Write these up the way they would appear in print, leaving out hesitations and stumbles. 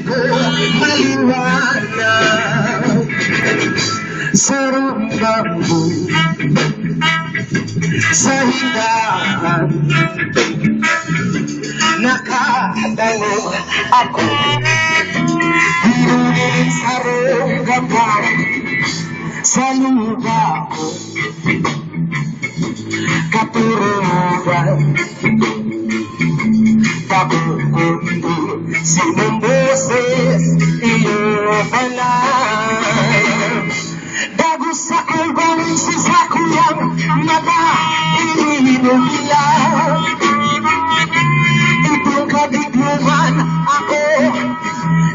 ko maliwanag sa ramdam mo, sa higaan nakadalo ako, hinunin sa ramdam sa luha ko, katuruan kabukundo sinong boses iyo balang dago sa kulbang sisakuyang mata ininom lang itong kabigluman ako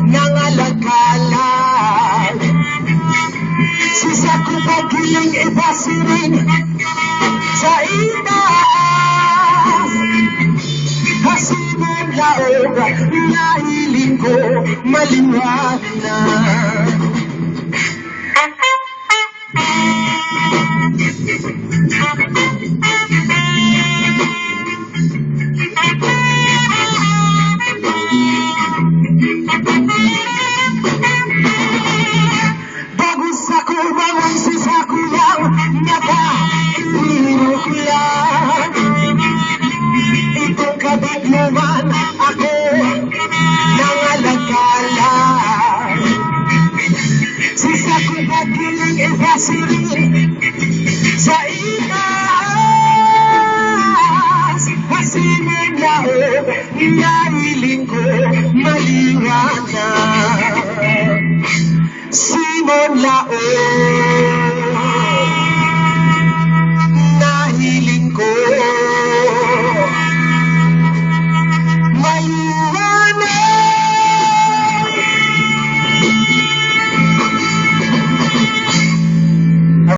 nangalagalan sisaku pagiling ibasirin sa itaas hasimong laog na hiling ko maliwanag. Bagus ako bangon si sakuyang nakahirok lang itong kabigluman ako nangalagalan sisaku bagiling ibasirin sa itaas hasimong laog na hiling ko maliwanag simon laog